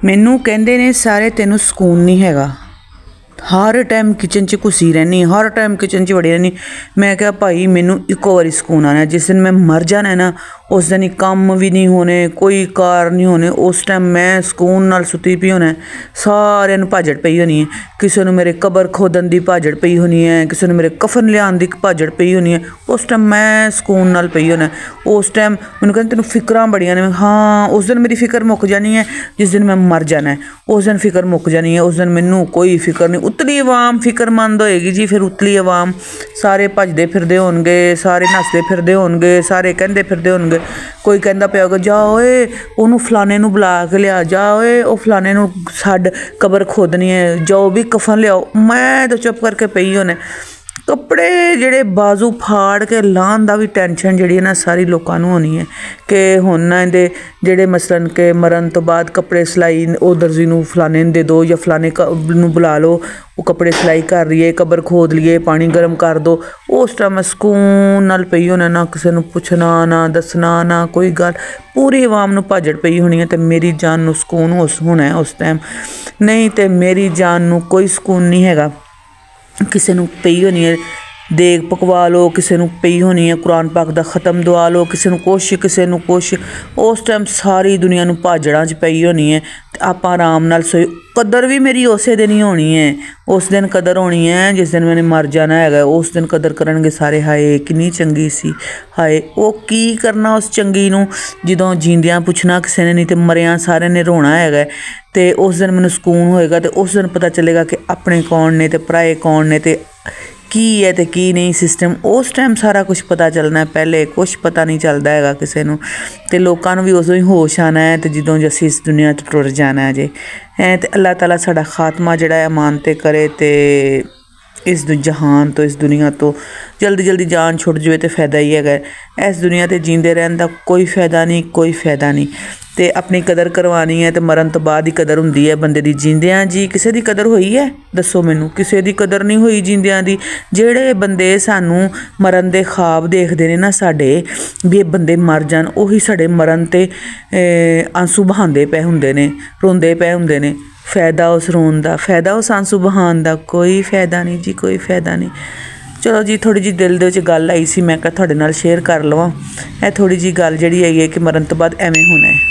ਮੈਨੂੰ ਕਹਿੰਦੇ ਨੇ ਸਾਰੇ ਤੈਨੂੰ ਸਕੂਨ ਨਹੀਂ ਹੈਗਾ, ਹਰ ਟਾਈਮ ਕਿਚਨ 'ਚ ਘੁਸੀ ਰਹਿੰਦੀ, ਹਰ ਟਾਈਮ ਕਿਚਨ 'ਚ ਵੜੀ ਰਹਿੰਦੀ। ਮੈਂ ਕਿਹਾ ਭਾਈ ਮੈਨੂੰ ਇੱਕੋ ਵਾਰੀ ਸਕੂਨ ਆਉਣਾ, ਜਿਸ ਦਿਨ ਮੈਂ ਮਰ ਜਾਣਾ ਨਾ ਉਸ ਦਿਨ ਹੀ ਕੰਮ ਵੀ ਨਹੀਂ ਹੋਣੇ, ਕੋਈ ਕਾਰ ਨਹੀਂ ਹੋਣੇ। ਉਸ ਟਾਈਮ ਮੈਂ ਸਕੂਨ ਨਾਲ ਸੁੱਤੀ ਪਈ ਹੋਣਾ, ਸਾਰਿਆਂ ਨੂੰ ਭਾਜੜ ਪਈ ਹੋਣੀ ਹੈ। ਕਿਸੇ ਨੂੰ ਮੇਰੇ ਕਬਰ ਖੋਦਣ ਦੀ ਭਾਜੜ ਪਈ ਹੋਣੀ ਹੈ, ਕਿਸੇ ਨੂੰ ਮੇਰੇ ਕਫਨ ਲਿਆਉਣ ਦੀ ਭਾਜੜ ਪਈ ਹੋਣੀ ਹੈ। ਉਸ ਟਾਈਮ ਮੈਂ ਸਕੂਨ ਨਾਲ ਪਈ ਹੋਣਾ। ਉਸ ਟਾਈਮ ਮੈਨੂੰ ਕਹਿੰਦੇ ਤੈਨੂੰ ਫਿਕਰਾਂ ਬੜੀਆਂ ਨੇ। ਹਾਂ, ਉਸ ਦਿਨ ਮੇਰੀ ਫਿਕਰ ਮੁੱਕ ਜਾਣੀ ਹੈ ਜਿਸ ਦਿਨ ਮੈਂ ਮਰ ਜਾਣਾ, ਉਸ ਦਿਨ ਫਿਕਰ ਮੁੱਕ ਜਾਣੀ ਹੈ। ਉਸ ਦਿਨ ਮੈਨੂੰ ਕੋਈ ਫਿਕਰ ਨਹੀਂ। ਉਤਲੀ ਆਵਾਮ ਫਿਕਰਮੰਦ ਹੋਏਗੀ ਜੀ, ਫਿਰ ਉਤਲੀ ਆਵਾਮ ਸਾਰੇ ਭੱਜਦੇ ਫਿਰਦੇ ਹੋਣਗੇ, ਸਾਰੇ ਨੱਚਦੇ ਫਿਰਦੇ ਹੋਣਗੇ, ਸਾਰੇ ਕਹਿੰਦੇ ਫਿਰਦੇ ਹੋਣਗੇ। ਕੋਈ ਕਹਿੰਦਾ ਪਿਆ ਹੋਗਾ ਜਾ ਓਏ ਉਹਨੂੰ ਫਲਾਣੇ ਨੂੰ ਬੁਲਾ ਕੇ ਲਿਆ, ਜਾ ਓਏ ਉਹ ਫਲਾਣੇ ਨੂੰ ਛੱਡ ਕਬਰ ਖੋਦਣੀ ਹੈ, ਜਾਓ ਵੀ ਕਫਨ ਲਿਆਓ। ਮੈਂ ਤਾਂ ਚੁੱਪ ਕਰਕੇ ਪਈ ਹੋਣਾ। ਕੱਪੜੇ ਜਿਹੜੇ ਬਾਜ਼ੂ ਫਾੜ ਕੇ ਲਾਹੁਣ ਦਾ ਵੀ ਟੈਨਸ਼ਨ ਜਿਹੜੀ ਹੈ ਨਾ ਸਾਰੀ ਲੋਕਾਂ ਨੂੰ ਹੋਣੀ ਹੈ ਕਿ ਹੁਣ ਨਾ ਇਹਦੇ ਜਿਹੜੇ ਮਸਲਨ ਕਿ ਮਰਨ ਤੋਂ ਬਾਅਦ ਕੱਪੜੇ ਸਿਲਾਈ ਉਹ ਦਰਜੀ ਨੂੰ ਫਲਾਣੇ ਨੂੰ ਦੇ ਦਿਓ ਜਾਂ ਫਲਾਣੇ ਨੂੰ ਬੁਲਾ ਲਓ, ਉਹ ਕੱਪੜੇ ਸਿਲਾਈ ਕਰ ਲਈਏ, ਕਬਰ ਖੋਦ ਲਈਏ, ਪਾਣੀ ਗਰਮ ਕਰ ਦਿਓ। ਉਸ ਟਾਈਮ ਮੈਂ ਸਕੂਨ ਨਾਲ ਪਈ ਹੋਣਾ, ਨਾ ਕਿਸੇ ਨੂੰ ਪੁੱਛਣਾ, ਨਾ ਦੱਸਣਾ, ਨਾ ਕੋਈ ਗੱਲ। ਪੂਰੀ ਆਵਾਮ ਨੂੰ ਭਾਜੜ ਪਈ ਹੋਣੀ ਹੈ ਅਤੇ ਮੇਰੀ ਜਾਨ ਨੂੰ ਸਕੂਨ ਹੋਣਾ ਉਸ ਟਾਈਮ। ਨਹੀਂ ਤਾਂ ਮੇਰੀ ਜਾਨ ਨੂੰ ਕੋਈ ਸਕੂਨ ਨਹੀਂ ਹੈਗਾ। ਕਿਸੇ ਨੂੰ ਪਈ ਹੋਣੀ ਹੈ ਦੇਗ ਪਕਵਾ ਲਓ, ਕਿਸੇ ਨੂੰ ਪਈ ਹੋਣੀ ਹੈ ਕੁਰਾਨ ਪਾਕ ਦਾ ਖ਼ਤਮ ਦਵਾ ਲਓ, ਕਿਸੇ ਨੂੰ ਕੁਛ, ਕਿਸੇ ਨੂੰ ਕੁਛ। ਉਸ ਟਾਈਮ ਸਾਰੀ ਦੁਨੀਆ ਨੂੰ ਭਾਜੜਾਂ 'ਚ ਪਈ ਹੋਣੀ ਹੈ ਅਤੇ ਆਪਾਂ ਆਰਾਮ ਨਾਲ ਸੋਈ। ਕਦਰ ਵੀ ਮੇਰੀ ਉਸੇ ਦਿਨ ਹੀ ਹੋਣੀ ਹੈ, ਉਸ ਦਿਨ ਕਦਰ ਹੋਣੀ ਹੈ ਜਿਸ ਦਿਨ ਮੈंने ਮਰ ਜਾਣਾ ਹੈਗਾ। ਉਸ ਦਿਨ ਕਦਰ ਕਰਨਗੇ ਸਾਰੇ, ਹਾਏ ਕਿੰਨੀ ਚੰਗੀ ਸੀ, ਹਾਏ ਉਹ ਕੀ ਕਰਨਾ ਉਸ ਚੰਗੀ ਨੂੰ ਜਦੋਂ ਜੀਂਦਿਆਂ ਪੁੱਛਣਾ ਕਿਸੇ ਨੇ, ਨਹੀਂ ਤਾਂ ਮਰਿਆਂ ਸਾਰਿਆਂ ਨੇ ਰੋਣਾ ਹੈਗਾ। ਅਤੇ ਉਸ ਦਿਨ ਮੈਨੂੰ ਸਕੂਨ ਹੋਏਗਾ ਅਤੇ ਉਸ ਦਿਨ ਪਤਾ ਚੱਲੇਗਾ ਕਿ ਆਪਣੇ ਕੌਣ ਨੇ ਅਤੇ ਪਰਾਏ ਕੌਣ ਨੇ ਅਤੇ ਕੀ ਹੈ ਅਤੇ ਕੀ ਨਹੀਂ ਸਿਸਟਮ। ਉਸ ਟਾਈਮ ਸਾਰਾ ਕੁਛ ਪਤਾ ਚੱਲਣਾ, ਪਹਿਲੇ ਕੁਛ ਪਤਾ ਨਹੀਂ ਚੱਲਦਾ ਹੈਗਾ ਕਿਸੇ ਨੂੰ। ਅਤੇ ਲੋਕਾਂ ਨੂੰ ਵੀ ਉਦੋਂ ਹੀ ਹੋਸ਼ ਆਉਣਾ ਹੈ ਅਤੇ ਜਦੋਂ ਅਸੀਂ ਇਸ ਦੁਨੀਆ ਤੋਂ ਟੁਰ ਜਾਣਾ ਜੇ ਅਤੇ ਅੱਲਾਹ ਤਾਲਾ ਸਾਡਾ ਖਾਤਮਾ ਜਿਹੜਾ ਹੈ ਅਮਾਨ 'ਤੇ ਕਰੇ ਅਤੇ ਇਸ ਜਹਾਨ ਤੋਂ, ਇਸ ਦੁਨੀਆ ਤੋਂ ਜਲਦੀ ਜਲਦੀ ਜਾਨ ਛੁੱਟ ਜਾਵੇ ਤਾਂ ਫਾਇਦਾ ਹੀ ਹੈਗਾ। ਇਸ ਦੁਨੀਆ 'ਤੇ ਜੀਂਦੇ ਰਹਿਣ ਦਾ ਕੋਈ ਫਾਇਦਾ ਨਹੀਂ, ਕੋਈ ਫਾਇਦਾ ਨਹੀਂ। ਅਤੇ ਆਪਣੀ ਕਦਰ ਕਰਵਾਉਣੀ ਹੈ ਅਤੇ ਮਰਨ ਤੋਂ ਬਾਅਦ ਹੀ ਕਦਰ ਹੁੰਦੀ ਹੈ ਬੰਦੇ ਦੀ। ਜੀਂਦਿਆਂ ਜੀ ਕਿਸੇ ਦੀ ਕਦਰ ਹੋਈ ਹੈ? ਦੱਸੋ ਮੈਨੂੰ, ਕਿਸੇ ਦੀ ਕਦਰ ਨਹੀਂ ਹੋਈ ਜੀਂਦਿਆਂ ਦੀ। ਜਿਹੜੇ ਬੰਦੇ ਸਾਨੂੰ ਮਰਨ ਦੇ ਖ਼ਾਬ ਦੇਖਦੇ ਨੇ ਨਾ ਸਾਡੇ, ਵੀ ਇਹ ਬੰਦੇ ਮਰ ਜਾਣ, ਉਹੀ ਸਾਡੇ ਮਰਨ 'ਤੇ ਆਂਸੂ ਬਹਾਉਂਦੇ ਪਏ ਹੁੰਦੇ ਨੇ, ਰੋਂਦੇ ਪਏ ਹੁੰਦੇ ਨੇ। ਫਾਇਦਾ ਉਸ ਰੋਣ ਦਾ, ਫਾਇਦਾ ਉਸ ਆਂਸੂ ਬਹਾਉਣ ਦਾ ਕੋਈ ਫਾਇਦਾ ਨਹੀਂ ਜੀ, ਕੋਈ ਫਾਇਦਾ ਨਹੀਂ। ਚਲੋ ਜੀ, ਥੋੜ੍ਹੀ ਜਿਹੀ ਦਿਲ ਦੇ ਵਿੱਚ ਗੱਲ ਆਈ ਸੀ, ਮੈਂ ਕਿਹਾ ਤੁਹਾਡੇ ਨਾਲ ਸ਼ੇਅਰ ਕਰ ਲਵਾਂ। ਇਹ ਥੋੜ੍ਹੀ ਜਿਹੀ ਗੱਲ ਜਿਹੜੀ ਹੈਗੀ ਹੈ ਕਿ ਮਰਨ ਤੋਂ ਬਾਅਦ ਐਵੇਂ ਹੋਣਾ ਹੈ।